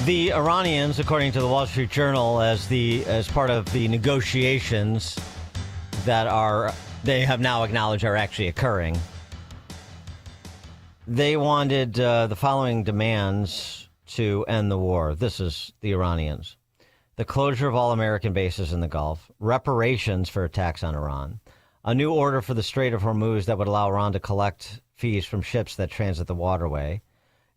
The Iranians, according to the Wall Street Journal, as part of the negotiations that they have now acknowledged are actually occurring, they wanted the following demands to end the war. This is the Iranians: the closure of all American bases in the Gulf, reparations for attacks on Iran, a new order for the Strait of Hormuz that would allow Iran to collect fees from ships that transit the waterway,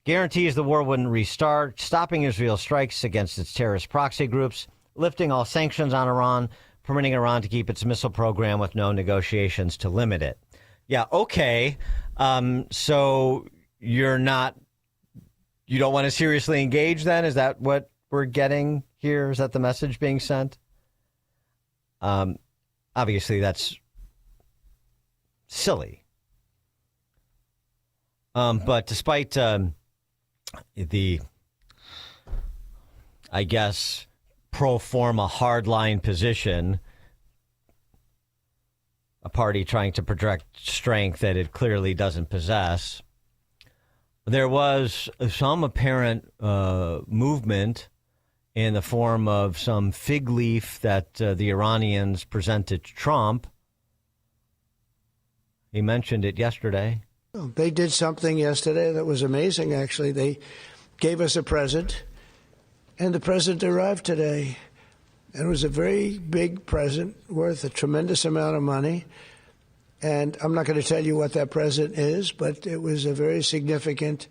guarantees the war wouldn't restart, stopping Israel's strikes against its terrorist proxy groups, lifting all sanctions on Iran, permitting Iran to keep its missile program with no negotiations to limit it. Yeah, okay. So you don't want to seriously engage then? Is that what we're getting here? Is that the message being sent? Obviously, that's silly. But despite the, I guess, pro forma hardline position, a party trying to project strength that it clearly doesn't possess, there was some apparent movement in the form of some fig leaf that the Iranians presented to Trump. He mentioned it yesterday. They did something yesterday that was amazing, actually. They gave us a present, and the present arrived today. And it was a very big present worth a tremendous amount of money. And I'm not going to tell you what that present is, but it was a very significant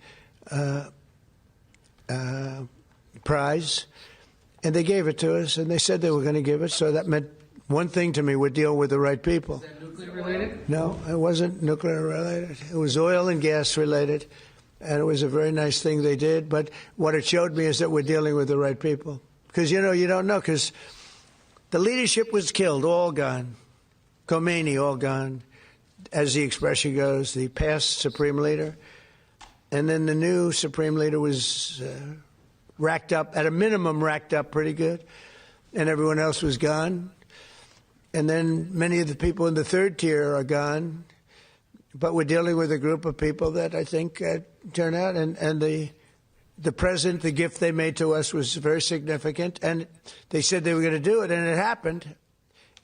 prize. And they gave it to us, and they said they were going to give it. So that meant one thing to me: we're dealing with the right people. Is that nuclear related? No, it wasn't nuclear related. It was oil and gas related. And it was a very nice thing they did. But what it showed me is that we're dealing with the right people. Because, you don't know, because the leadership was killed, all gone. Khomeini, all gone, as the expression goes, the past supreme leader. And then the new supreme leader was racked up, at a minimum racked up pretty good, and everyone else was gone. And then many of the people in the third tier are gone. But we're dealing with a group of people that I think turn out, and the present, the gift they made to us was very significant. And they said they were going to do it, and it happened.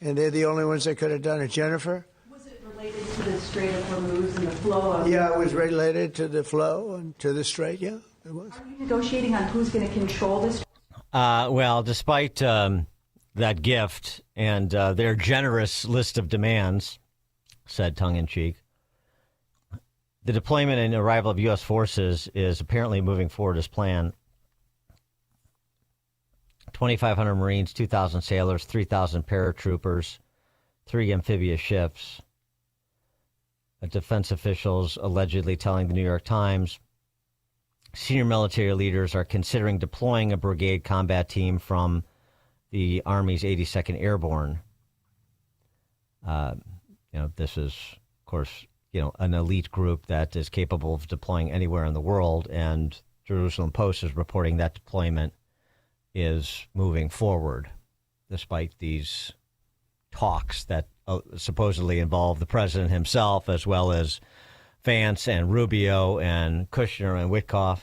And they're the only ones that could have done it. Jennifer? Was it related to the Strait of Hormuz and the flow of... Yeah, it was related to the flow and to the Strait, yeah, it was. Are you negotiating on who's going to control this? Well, despite that gift and their generous list of demands, said tongue-in-cheek, the deployment and arrival of U.S. forces is apparently moving forward as planned. 2,500 Marines, 2,000 sailors, 3,000 paratroopers, 3 amphibious ships. Defense officials allegedly telling the New York Times senior military leaders are considering deploying a brigade combat team from the Army's 82nd Airborne. This is, of course, an elite group that is capable of deploying anywhere in the world, and Jerusalem Post is reporting that deployment is moving forward, despite these talks that supposedly involve the president himself, as well as Vance and Rubio and Kushner and Witkoff.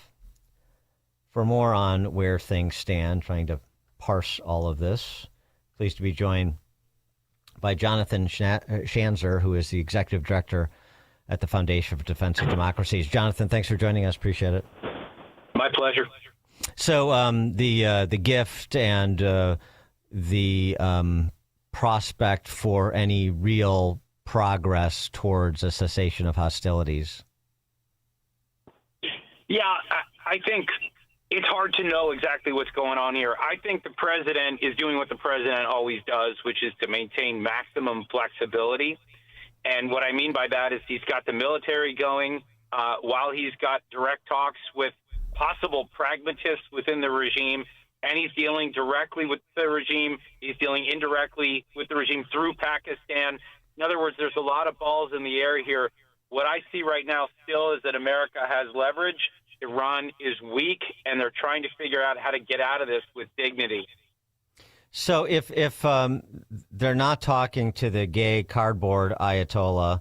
For more on where things stand, trying to parse all of this, pleased to be joined by Jonathan Schanzer, who is the executive director at the Foundation for Defense of Democracies. Jonathan, thanks for joining us. Appreciate it. My pleasure. So the gift and the prospect for any real progress towards a cessation of hostilities. Yeah, I think it's hard to know exactly what's going on here. I think the president is doing what the president always does, which is to maintain maximum flexibility. And what I mean by that is he's got the military going while he's got direct talks with possible pragmatists within the regime, and he's dealing directly with the regime. He's dealing indirectly with the regime through Pakistan. In other words, there's a lot of balls in the air here. What I see right now still is that America has leverage. Iran is weak, and they're trying to figure out how to get out of this with dignity. So if they're not talking to the gay cardboard Ayatollah,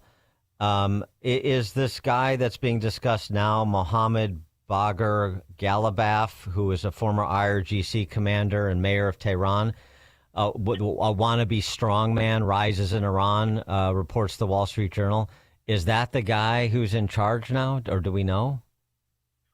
is this guy that's being discussed now, Mohammed Bagar Ghalibaf, who is a former IRGC commander and mayor of Tehran, a wannabe strongman, rises in Iran, reports the Wall Street Journal. Is that the guy who's in charge now, or do we know?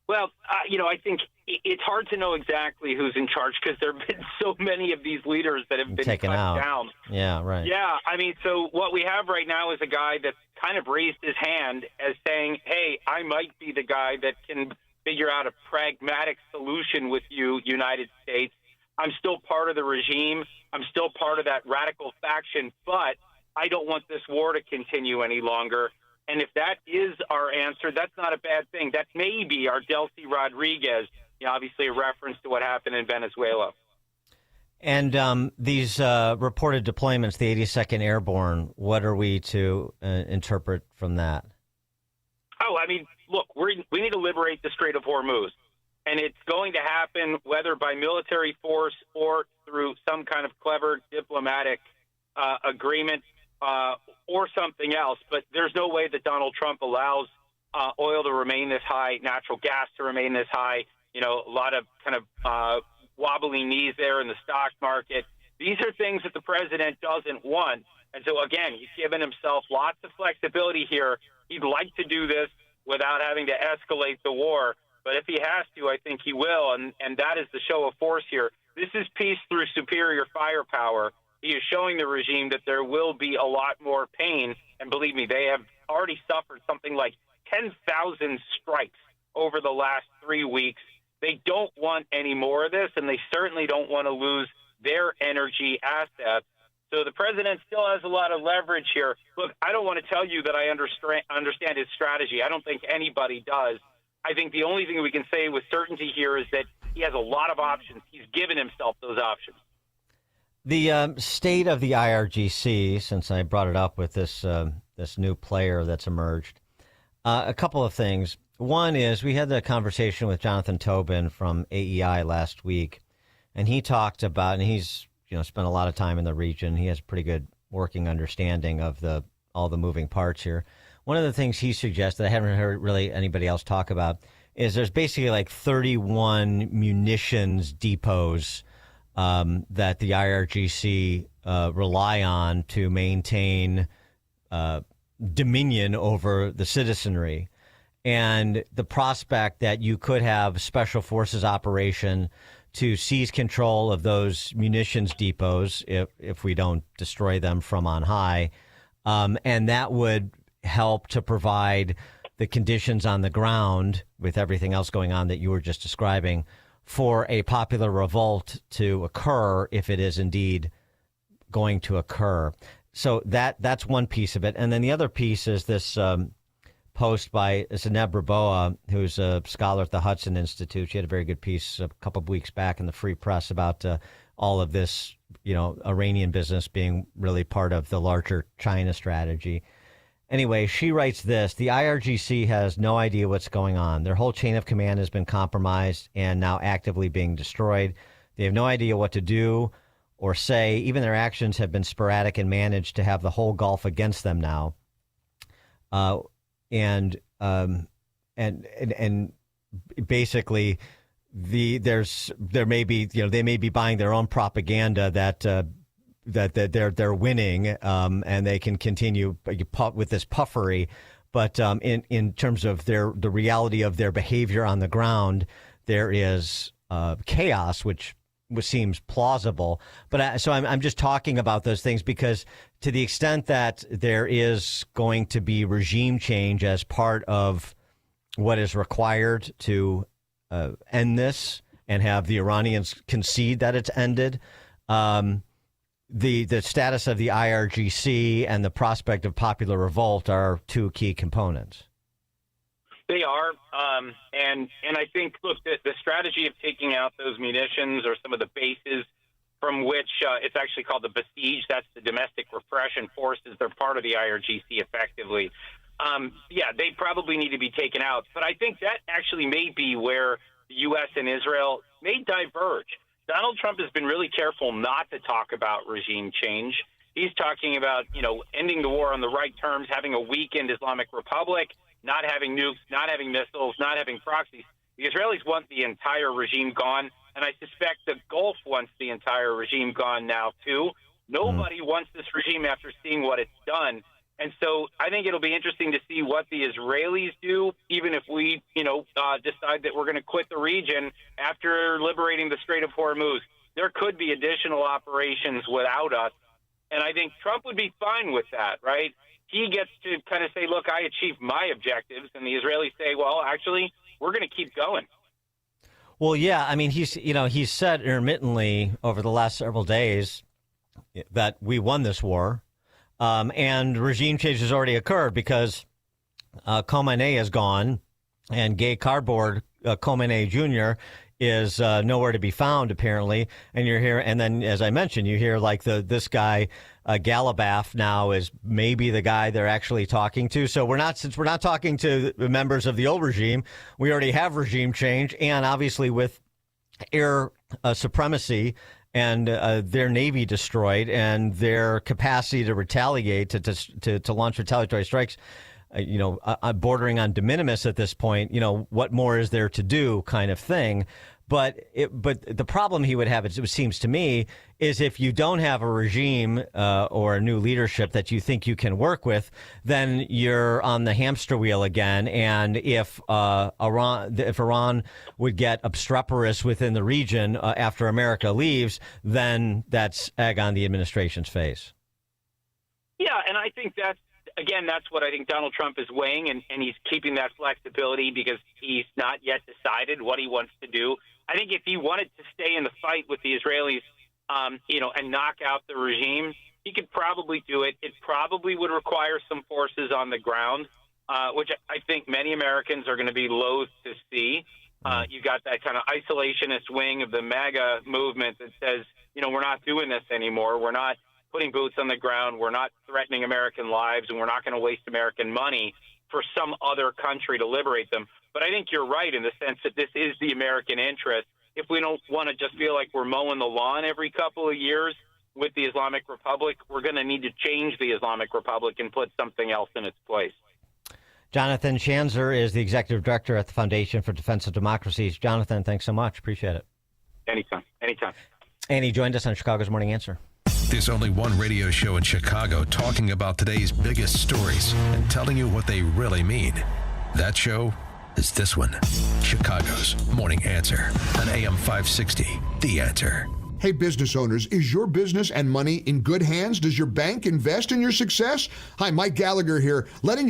Well, I think it's hard to know exactly who's in charge because there have been so many of these leaders that have been taken cut out. down. Yeah, right. Yeah, I mean, so what we have right now is a guy that kind of raised his hand as saying, hey, I might be the guy that can figure out a pragmatic solution with you, United States. I'm still part of the regime. I'm still part of that radical faction, but I don't want this war to continue any longer. And if that is our answer, that's not a bad thing. That may be our Delcy Rodriguez, obviously a reference to what happened in Venezuela. And these reported deployments, the 82nd Airborne, what are we to interpret from that? Oh, I mean, look, we need to liberate the Strait of Hormuz. And it's going to happen whether by military force or through some kind of clever diplomatic agreement or something else. But there's no way that Donald Trump allows oil to remain this high, natural gas to remain this high, a lot of kind of wobbly knees there in the stock market. These are things that the president doesn't want. And so, again, he's given himself lots of flexibility here. He'd like to do this without having to escalate the war. But if he has to, I think he will. And that is the show of force here. This is peace through superior firepower. He is showing the regime that there will be a lot more pain. And believe me, they have already suffered something like 10,000 strikes over the last 3 weeks. They don't want any more of this, and they certainly don't want to lose their energy assets. So the president still has a lot of leverage here. Look, I don't want to tell you that I understand his strategy. I don't think anybody does. I think the only thing we can say with certainty here is that he has a lot of options. He's given himself those options. The state of the IRGC, since I brought it up with this new player that's emerged, a couple of things. One is we had the conversation with Jonathan Tobin from AEI last week, and he talked about, and he's spent a lot of time in the region. He has a pretty good working understanding of all the moving parts here. One of the things he suggested, I haven't heard really anybody else talk about, is there's basically like 31 munitions depots that the IRGC rely on to maintain dominion over the citizenry. And the prospect that you could have special forces operation to seize control of those munitions depots if we don't destroy them from on high. And that would help to provide the conditions on the ground with everything else going on that you were just describing for a popular revolt to occur if it is indeed going to occur. So that's one piece of it. And then the other piece is this post by Zineb Raboa, who's a scholar at the Hudson Institute. She had a very good piece a couple of weeks back in the Free Press about all of this, Iranian business being really part of the larger China strategy. Anyway, she writes this: the IRGC has no idea what's going on. Their whole chain of command has been compromised and now actively being destroyed. They have no idea what to do or say. Even their actions have been sporadic and managed to have the whole Gulf against them now. And basically, there may be they may be buying their own propaganda that they're winning, and they can continue with this puffery. But in terms of the reality of their behavior on the ground, there is chaos, which seems plausible. But so I'm just talking about those things because to the extent that there is going to be regime change as part of what is required to end this and have the Iranians concede that it's ended, the status of the IRGC and the prospect of popular revolt are two key components. They are, and I think, look, the strategy of taking out those munitions or some of the bases from which it's actually called the besieged, that's the domestic repression forces, they're part of the IRGC effectively. They probably need to be taken out. But I think that actually may be where the U.S. and Israel may diverge. Donald Trump has been really careful not to talk about regime change. He's talking about, ending the war on the right terms, having a weakened Islamic Republic, not having nukes, not having missiles, not having proxies. The Israelis want the entire regime gone, and I suspect the Gulf wants the entire regime gone now, too. Nobody wants this regime after seeing what it's done. And so I think it'll be interesting to see what the Israelis do, even if we, decide that we're going to quit the region after liberating the Strait of Hormuz. There could be additional operations without us. And I think Trump would be fine with that, right? He gets to kind of say, look, I achieved my objectives. And the Israelis say, well, actually, we're going to keep going. Well, yeah. I mean, he's said intermittently over the last several days that we won this war. And regime change has already occurred because Khamenei is gone, and gay cardboard Khamenei Jr. is nowhere to be found, apparently. And you're here, and then, as I mentioned, you hear like this guy Galabaf now is maybe the guy they're actually talking to. So since we're not talking to members of the old regime, we already have regime change, and obviously with air supremacy and their Navy destroyed and their capacity to retaliate, to launch retaliatory strikes, bordering on de minimis at this point, what more is there to do kind of thing. But the problem he would have, it seems to me, is if you don't have a regime or a new leadership that you think you can work with, then you're on the hamster wheel again. And if Iran would get obstreperous within the region after America leaves, then that's egg on the administration's face. Yeah, and I think that's what I think Donald Trump is weighing, and he's keeping that flexibility because he's not yet decided what he wants to do. I think if he wanted to stay in the fight with the Israelis, and knock out the regime, he could probably do it. It probably would require some forces on the ground, which I think many Americans are going to be loath to see. You got that kind of isolationist wing of the MAGA movement that says, we're not doing this anymore. We're not putting boots on the ground. We're not threatening American lives, and we're not going to waste American money for some other country to liberate them. But I think you're right in the sense that this is the American interest. If we don't want to just feel like we're mowing the lawn every couple of years with the Islamic Republic, we're going to need to change the Islamic Republic and put something else in its place. Jonathan Schanzer is the executive director at the Foundation for Defense of Democracies. Jonathan, thanks so much. Appreciate it. Anytime. And he joined us on Chicago's Morning Answer. There's only one radio show in Chicago talking about today's biggest stories and telling you what they really mean. That show is this one, Chicago's Morning Answer on AM 560, The Answer. Hey, business owners, is your business and money in good hands? Does your bank invest in your success? Hi, Mike Gallagher here, letting